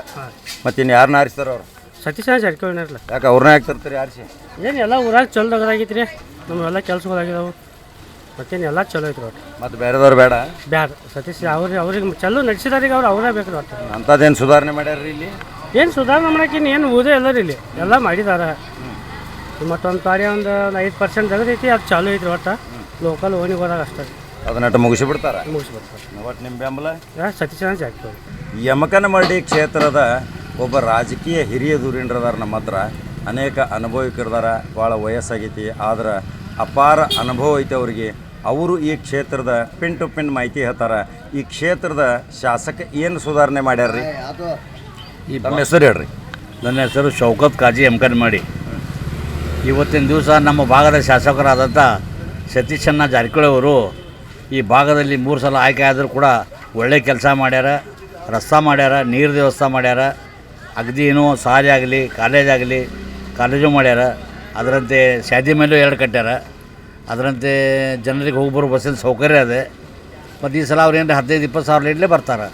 ಮತ್ತು ಇನ್ನು ಯಾರನ್ನ ಆರಿಸ್ತಾರ ಅವ್ರು? ಸತೀಶ್ ಜಾರಕಿಹೊಳಿ ಇರಲ್ಲ. ಯಾಕೆ ಅವ್ರನ್ನ ಯಾಕೆ ತರ್ತೀರಿ ಆರಿಸಿ? ಏನು ಎಲ್ಲ ಊರಾಗ ಚಲೋದಾಗೈತಿ ರೀ. ನಮ್ಮೆಲ್ಲ ಕೆಲಸಗಳಾಗಿದಾವೆ. ಮತ್ತೇನು ಎಲ್ಲ ಚಲೋ ಐತ್ರಿ ಒಟ್ಟು. ಮತ್ತು ಬೇರೆದವ್ರು ಬೇಡ? ಸತೀಶ್ ಅವ್ರಿಗೆ ಚಲೋ ನಡೆಸಿದಾರೀಗ ಅವರೇ ಬೇಕು ಒಟ್ಟು. ಅಂಥದ್ದೇನು ಸುಧಾರಣೆ ಮಾಡ್ಯಾರ ಇಲ್ಲಿ? ಏನು ಸುಧಾರಣೆ ಮಾಡೋಕ್ಕೇನು ಏನು ಓದೇ ಎಲ್ಲ ರೀ. ಇಲ್ಲಿ ಎಲ್ಲ ಮಾಡಿದಾರೆ. ಮತ್ತೊಂದು ಪಾರಿ ಒಂದು 5% ತೆಗೆದೈತಿ. ಅದು ಚಾಲೂ ಐತ್ರಿ. ಒಟ್ಟು ಲೋಕಲ್ ಓಣಿಗೋದಾಗ ಅಷ್ಟೇ ಅದನ್ನಟ್ಟು ಮುಗಿಸಿಬಿಡ್ತಾರೆ. ಒಟ್ಟು ನಿಮ್ಮ ಬೆಂಬಲ ಸತೀಶ್ ಜಾರಕಿಹೊಳಿ. ಯಮಕನಮಡಿ ಕ್ಷೇತ್ರದ ಒಬ್ಬ ರಾಜಕೀಯ ಹಿರಿಯ ಧುರೀಣರದಾರ ನಮ್ಮ ಹತ್ರ. ಅನೇಕ ಅನುಭವಿಕರದಾರ. ಭಾಳ ವಯಸ್ಸಾಗೈತಿ, ಆದ್ರೆ ಅಪಾರ ಅನುಭವ ಐತೆ ಅವ್ರಿಗೆ. ಅವರು ಈ ಕ್ಷೇತ್ರದ ಪಿನ್ ಟು ಪಿನ್ ಮಾಹಿತಿ ಹೇಳ್ತಾರೆ. ಈ ಕ್ಷೇತ್ರದ ಶಾಸಕ ಏನು ಸುಧಾರಣೆ ಮಾಡ್ಯಾರ್ರಿ? ನಮ್ಮ ಹೆಸರು ಹೇಳ್ರಿ. ನನ್ನ ಹೆಸರು ಶೌಕತ್ ಕಾಜಿ ಯಮಕನಮಡಿ. ಇವತ್ತಿನ ದಿವಸ ನಮ್ಮ ಭಾಗದ ಶಾಸಕರಾದಂಥ ಸತೀಶಣ್ಣ ಜಾರಕಿಹೊಳಿ ಅವರು ಈ ಭಾಗದಲ್ಲಿ 3 ಸಲ ಆಯ್ಕೆ ಆದರೂ ಕೂಡ ಒಳ್ಳೆ ಕೆಲಸ ಮಾಡ್ಯಾರ. ರಸ್ತೆ ಮಾಡ್ಯಾರ, ನೀರು ವ್ಯವಸ್ಥೆ ಮಾಡ್ಯಾರ. ಅಗದಿ ಏನೋ ಶಾಲೆ ಆಗಲಿ ಕಾಲೇಜು ಮಾಡ್ಯಾರ. ಅದರಂತೆ ಶಾದಿ ಮೇಲೂ 2 ಕಟ್ಟ್ಯಾರ. ಅದರಂತೆ ಜನರಿಗೆ ಹೋಗ್ಬರೋ ಬಸ್ಸಿನ ಸೌಕರ್ಯ ಇದೆ. ಮತ್ತು ಈ ಸಲ ಅವ್ರು ಏನು 15-20 ಸಾವಿರ ಲೀಡ್ಲೇ ಬರ್ತಾರೆ.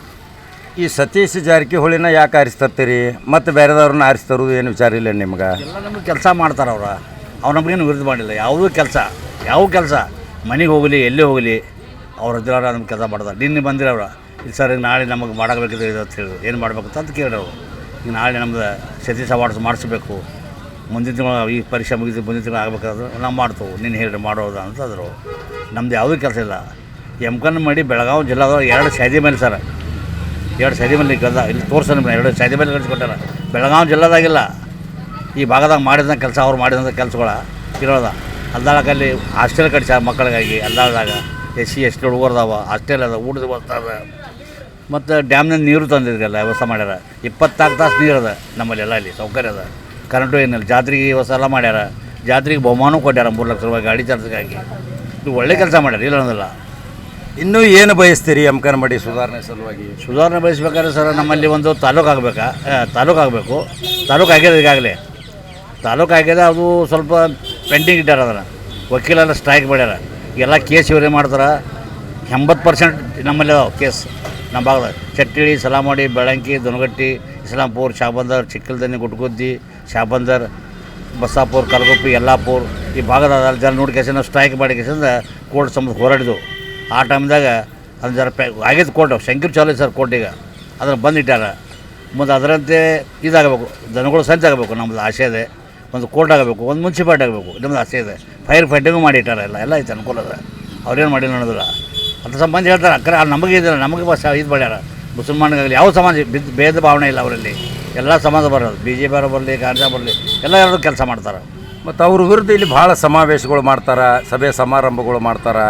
ಈ ಸತೀಶ್ ಜಾರಕಿಹೊಳಿನ ಯಾಕೆ ಆರಿಸ್ತರ್ತೀರಿ? ಮತ್ತು ಬೇರೆದವ್ರನ್ನ ಆರಿಸ್ತರೋದು ಏನು ವಿಚಾರ ಇಲ್ಲ ನಿಮ್ಗೆ? ಎಲ್ಲ ನಮಗೆ ಕೆಲಸ ಮಾಡ್ತಾರೆ ಅವ್ರು ನಮಗೇನು ವಿರುದ್ಧ ಮಾಡಿಲ್ಲ. ಯಾವ ಕೆಲಸ ಮನೆಗೆ ಹೋಗಲಿ ಎಲ್ಲೇ ಹೋಗಲಿ ಅವ್ರ ಹತ್ರ ನಮ್ಗೆ ಕೆಲಸ ಮಾಡ್ತಾರೆ. ನಿನ್ನೆ ಬಂದಿರವ್ರ ಇಲ್ಲಿ ಸರ್ ನಾಳೆ ನಮಗೆ ಮಾಡಬೇಕಿದೆ ಅಂತ ಹೇಳಿ ಏನು ಮಾಡ್ಬೇಕಂತ ಅಂತ ಕೇಳಿದ್ರು. ಈಗ ನಾಳೆ ನಮ್ದು ಸತೀಶ್ ಅವಾರ್ಡ್ಸ್ ಮಾಡಿಸ್ಬೇಕು, ಮುಂದಿನ ತಿಂಗಳು ಈ ಪರೀಕ್ಷೆ ಮುಗಿದು ಮುಂದಿನ ತಿಂಗಳು ಆಗಬೇಕಾದ್ರೆ ನಾವು ಮಾಡ್ತೇವೆ. ನೀನು ಹೇಳಿ ಮಾಡೋದು ಅಂತಂದರು. ನಮ್ದು ಯಾವುದೂ ಕೆಲಸ ಇಲ್ಲ. ಯಮಕನಮಡಿ ಬೆಳಗಾವಿ ಜಿಲ್ಲಾದ 2 ಶಾದಿ ಮೇಲೆ ಸರ್, 2 ಸೈದಿ ಮೇಲೆ ಇಲ್ಲಿ ತೋರ್ಸೋಣ 2 ಸೈದಿ ಮೇಲೆ ಕಳಿಸ್ಕೊಟ್ಟಾರ. ಬೆಳಗಾವಿ ಜಿಲ್ಲಾದಾಗಿಲ್ಲ, ಈ ಭಾಗದಾಗ ಮಾಡಿದಂಥ ಕೆಲಸ ಅವ್ರು ಮಾಡಿದಂಥ ಕೆಲಸಗಳ ಇರೋದ. ಅಲ್ದಾಳಕಲ್ಲಿ ಹಾಸ್ಟೆಲ್ ಕಟ್ಸ ಮಕ್ಕಳಿಗಾಗಿ ಅಲ್ದಾಳದಾಗ SC ST ಹುಡುಗರ್ದಾವ, ಹಾಸ್ಟೆಲ್ ಅದ, ಊಟದ ವ್ಯವಸ್ಥೆ ಅದ, ಮತ್ತು ಡ್ಯಾಮ್ನಿಂದ ನೀರು ತಂದಿದ್ರಲ್ಲ ವ್ಯವಸ್ಥೆ ಮಾಡ್ಯಾರ. 24 ತಾಸು ನೀರು ಅದ ನಮ್ಮಲ್ಲೆಲ್ಲ, ಇಲ್ಲಿ ಸೌಕರ್ಯ ಅದ. ಕರೆಂಟು ಏನಿಲ್ಲ. ಜಾತ್ರೆಗೆ ವ್ಯವಸ್ಥೆ ಎಲ್ಲ ಮಾಡ್ಯಾರ. ಜಾತ್ರೆಗೆ ಬಹುಮಾನ ಕೊಟ್ಟಾರ 3 ಲಕ್ಷ ರೂಪಾಯಿ ಗಾಡಿ ಚಾರ್ಜ್ಗಾಗಿ. ಇದು ಒಳ್ಳೆ ಕೆಲಸ ಮಾಡ್ಯಾರ, ಇಲ್ಲ ಅನ್ನೋದಿಲ್ಲ. ಇನ್ನೂ ಏನು ಬಯಸ್ತೀರಿ ಯಮಕನಮಡಿ ಸುಧಾರಣೆ ಸಲುವಾಗಿ? ಸುಧಾರಣೆ ಬಯಸ್ಬೇಕಾದ್ರೆ ಸರ್ ನಮ್ಮಲ್ಲಿ ಒಂದು ತಾಲೂಕು ಆಗಬೇಕು. ತಾಲೂಕು ಆಗ್ಯದ ಈಗಾಗಲೇ. ತಾಲೂಕು ಆಗ್ಯದ, ಅದು ಸ್ವಲ್ಪ ಪೆಂಡಿಂಗ್ ಇಟ್ಟಾರ. ಅದನ್ನು ವಕೀಲೆಲ್ಲ ಸ್ಟ್ರೈಕ್ ಮಾಡ್ಯಾರ. ಎಲ್ಲ ಕೇಸ್ ಇವರೇ ಮಾಡ್ತಾರೆ. 80% ನಮ್ಮಲ್ಲಿ ಕೇಸ್ ನಮ್ಮ ಭಾಗದಾಗ. ಚಟ್ಟಿಳಿ, ಸಲಾಮಡಿ, ಬೆಳಂಕಿ, ದೊನಗಟ್ಟಿ, ಇಸ್ಲಾಂಪುರ್, ಶಾಬಂದರ್, ಚಿಕ್ಕಲ್ದನಿ, ಗುಡ್ಗುದ್ದಿ, ಶಾಬಂದರ್, ಬಸ್ಸಾಪುರ್, ಕಲಗುಪ್ಪಿ, ಯಲ್ಲಾಪುರ್ ಈ ಭಾಗದ ಜನ ನೋಡಿ ಕೇಸಿನ ಸ್ಟ್ರೈಕ್ ಮಾಡಿ ಕೇಸಿಂದ ಕೋರ್ಟ್ ಸಂಬಂಧ ಹೋರಾಡಿದ್ವು. ಆ ಟೈಮ್ದಾಗ ಅದು ಜರ ಆಗಿದ್ದು ಕೋರ್ಟ್ ಶಂಕರ್ ಚಾಲು ಸರ್ ಕೋರ್ಟಿಗೆ ಅದನ್ನು ಬಂದಿಟ್ಟಾರ. ಮುಂದೆ ಅದರಂತೆ ಇದಾಗಬೇಕು, ದನಗಳು ಸಂಚ ಆಗಬೇಕು. ನಮ್ಮದು ಆಸೆ ಇದೆ. ಒಂದು ಕೋರ್ಟ್ ಆಗಬೇಕು, ಒಂದು ಮುನ್ಸಿಪಾಲ್ಟಿ ಆಗಬೇಕು, ನಮ್ಮದು ಆಸೆ ಇದೆ. ಫೈರ್ ಫೈಟಿಂಗು ಮಾಡಿಟ್ಟಾರ. ಎಲ್ಲ ಐತೆ, ಅನುಕೂಲ ಅದ. ಅವ್ರೇನು ಮಾಡಿಲ್ಲ ಅನ್ನೋದಿಲ್ಲ. ಅಂತ ಸಂಬಂಧ ಹೇಳ್ತಾರೆ. ಅಕ್ಕರೆ ನಮಗೆ ಇದಿಲ್ಲ, ನಮಗೆ ಬಸ್ ಇದು ಮಾಡ್ಯಾರ. ಮುಸಲ್ಮಾನಿಗಾಗಲಿ ಯಾವ ಸಮಾಜ ಭೇದ ಭಾವನೆ ಇಲ್ಲ ಅವರಲ್ಲಿ. ಎಲ್ಲ ಸಮಾಜ ಬರೋದು, BJP ಅವರು ಬರಲಿ, ಕಾಂಗ್ರೆಸ್ ಬರಲಿ, ಎಲ್ಲ ಯಾರು ಕೆಲಸ ಮಾಡ್ತಾರೆ. ಮತ್ತು ಅವ್ರ ವಿರುದ್ಧ ಇಲ್ಲಿ ಭಾಳ ಸಮಾವೇಶಗಳು ಮಾಡ್ತಾರೆ, ಸಭೆ ಸಮಾರಂಭಗಳು ಮಾಡ್ತಾರೆ.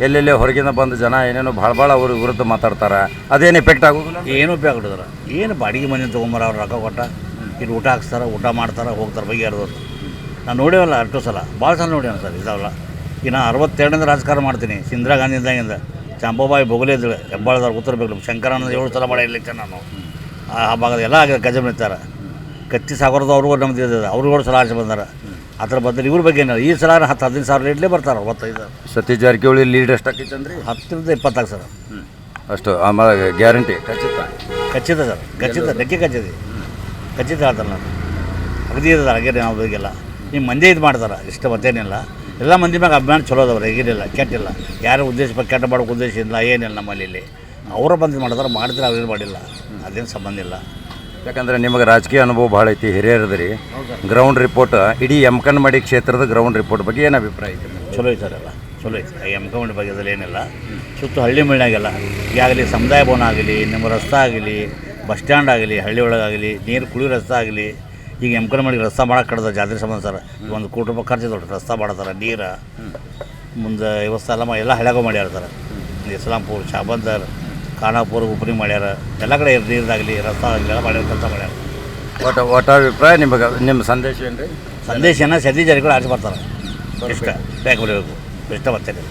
ಎಲ್ಲೆಲ್ಲೇ ಹೊರಗಿಂದ ಬಂದು ಜನ ಏನೇನೋ ಭಾಳ ಅವ್ರ ವಿರುದ್ಧ ಮಾತಾಡ್ತಾರೆ. ಅದೇನು ಎಫೆಕ್ಟ್ ಆಗೋದಿಲ್ಲ? ಏನು ಉಪಯೋಗ ಕೊಟ್ಟಿದ್ದಾರೆ. ಏನು ಬಾಡಿಗೆ ಮನೆ ತೊಗೊಂಬರ ಅವ್ರು ರೊಕ್ಕ ಕೊಟ್ಟ ಇಲ್ಲಿ ಊಟ ಹಾಕ್ಸ್ತಾರೆ, ಊಟ ಮಾಡ್ತಾರೆ, ಹೋಗ್ತಾರೆ, ಬಗೆಹರಿದವ್ರು. ನಾನು ನೋಡೇವಲ್ಲ ಅಷ್ಟು ಸಲ, ಭಾಳ ಸಲ ನೋಡ್ಯಾನ ಸರ್. ಇದಾವಲ್ಲ ಈಗ ನಾನು 62 ರಾಜಕಾರಣ ಮಾಡ್ತೀನಿ. ಇಂದಿರಾ ಗಾಂಧಿ ಇದ್ದಂಗಿಂದ ಚಾಂಬಾಬಾಯಿ ಬೊಗಲೆ ಇದ್ದಳು ಹೆಬ್ಬಾಳದವ್ರು, ಉತ್ತರ ಬೆಂಗಳೂರು. ಶಂಕರಾನಂದ 7 ಸಲ ಮಾಡಿರ್ಲಿಕ್ಕೆ ನಾನು ಆ ಭಾಗದ ಎಲ್ಲ ಗಜ ನಿಂತಾರೆ. ಕತ್ತಿ ಸಾಗರದವ್ರಿಗೂ ನಮ್ದು ಇದ್ದದ, ಅವ್ರು 7 ಸಲ ಆಚೆ ಬಂದಾರ. ಆ ಥರ ಬದಲು ಇವ್ರ ಬಗ್ಗೆ ಏನಿಲ್ಲ. ಈ ಸಲ 10-15 ಸಾವಿರ ಲೀಡ್ಲೇ ಬರ್ತಾರೆ. 25 ಸತೀಶ್ ಜಾರಕಿಹೊಳಿ ಲೀಡ್ ಎಷ್ಟು ಆಕೈತೆ ಅಂದ್ರಿ? 10ರಿಂದ 20 ಸರ್ ಅಷ್ಟು ಆಮೇಲೆ ಗ್ಯಾರಂಟಿ ಖಚಿತ ಸರ್. ಡೆಕ್ಕೆ ಖಚಿತ ಹೇಳ್ತಾರೆ. ನಾನು ಅಗದಿ ಇರ್ತದೆ ಹಾಗೆ ನಾವು ಈಗೆಲ್ಲ ನಿಮ್ಮ ಮಂದಿ ಇದು ಮಾಡ್ತಾರೆ ಇಷ್ಟ, ಮತ್ತೇನಿಲ್ಲ. ಎಲ್ಲ ಮಂದಿ ಮ್ಯಾಗ ಅಭಿಮಾನ ಚಲೋ ಅದಾವ್ರೆ, ಈಗಿಲ್ಲ ಕೆಟ್ಟಿಲ್ಲ. ಯಾರು ಉದ್ದೇಶ ಕೆಟ್ಟ ಮಾಡೋಕೆ ಉದ್ದೇಶ ಇಲ್ಲ, ಏನಿಲ್ಲ ನಮ್ಮಲ್ಲಿ. ಇಲ್ಲಿ ಅವರ ಬಂದು ಮಾಡಿದ್ರೆ ಅವ್ರೇನು ಮಾಡಿಲ್ಲ, ಅದೇನು ಸಂಬಂಧ ಇಲ್ಲ. ಯಾಕಂದರೆ ನಿಮಗೆ ರಾಜಕೀಯ ಅನುಭವ ಭಾಳ ಐತಿ, ಹಿರಿಯರದ್ರಿ. ಗ್ರೌಂಡ್ ರಿಪೋರ್ಟ್, ಇಡೀ ಯಮಕನಮಡಿ ಕ್ಷೇತ್ರದ ಗ್ರೌಂಡ್ ರಿಪೋರ್ಟ್ ಬಗ್ಗೆ ಏನು ಅಭಿಪ್ರಾಯ ಐತೆ? ಚಲೋ ಐತೆ ಸರ್, ಎಲ್ಲ ಚಲೋ ಐತೆ. ಯಮಕನಮಡಿ ಬಗ್ಗೆದಲ್ಲಿ ಏನಿಲ್ಲ. ಸುತ್ತ ಹಳ್ಳಿ ಮಿಳ್ನಾಗೆಲ್ಲ ಈಗಾಗಲಿ ಸಮುದಾಯ ಭವನ ಆಗಲಿ, ನಿಮ್ಮ ರಸ್ತೆ ಆಗಲಿ, ಬಸ್ ಸ್ಟ್ಯಾಂಡ್ ಆಗಲಿ, ಹಳ್ಳಿ ಒಳಗಾಗಲಿ, ನೀರು ಕುಡಿಯೋ ರಸ್ತೆ ಆಗಲಿ. ಈಗ ಯಮಕನಮಡಿಗೆ ರಸ್ತೆ ಮಾಡೋಕೆ ಕಡ್ದ ಜಾತ್ರೆ ಸಂಬಂಧ ಸರ್ 1 ಕೋಟಿ ರೂಪಾಯಿ ಖರ್ಚು ದೊಡ್ಡ ರಸ್ತೆ ಮಾಡ್ತಾರೆ. ನೀರು ಮುಂದೆ ವ್ಯವಸ್ಥೆ ಎಲ್ಲ ಹಳ್ಯಾಗ ಮಾಡ್ಯಾರ ಸರ್. ಇಸ್ಲಾಂಪುರ್, ಶಾಬಂದರ್, ಖಾನಾಪುರ ಓಪನಿಂಗ್ ಮಾಡ್ಯಾರ. ಎಲ್ಲ ಕಡೆ ನೀರ್ದಾಗಲಿ ರಸ್ತೆ ಆಗಲಿ ಎಲ್ಲ ಮಾಡ್ಯಾರ, ಕೆಲಸ ಮಾಡ್ಯಾರ. ಒಟ್ಟ ಅಭಿಪ್ರಾಯ ನಿಮಗೆ, ನಿಮ್ಮ ಸಂದೇಶ ಏನು ರೀ? ಸಂದೇಶನ ಸತೀಶ್ ಜಾರಕಿಹೊಳಿ ಆಚೆ ಬರ್ತಾರೆ. ಇಷ್ಟ ಬ್ಯಾಕ್ ಬರಬೇಕು, ಇಷ್ಟ ಬರ್ತೇನೆ.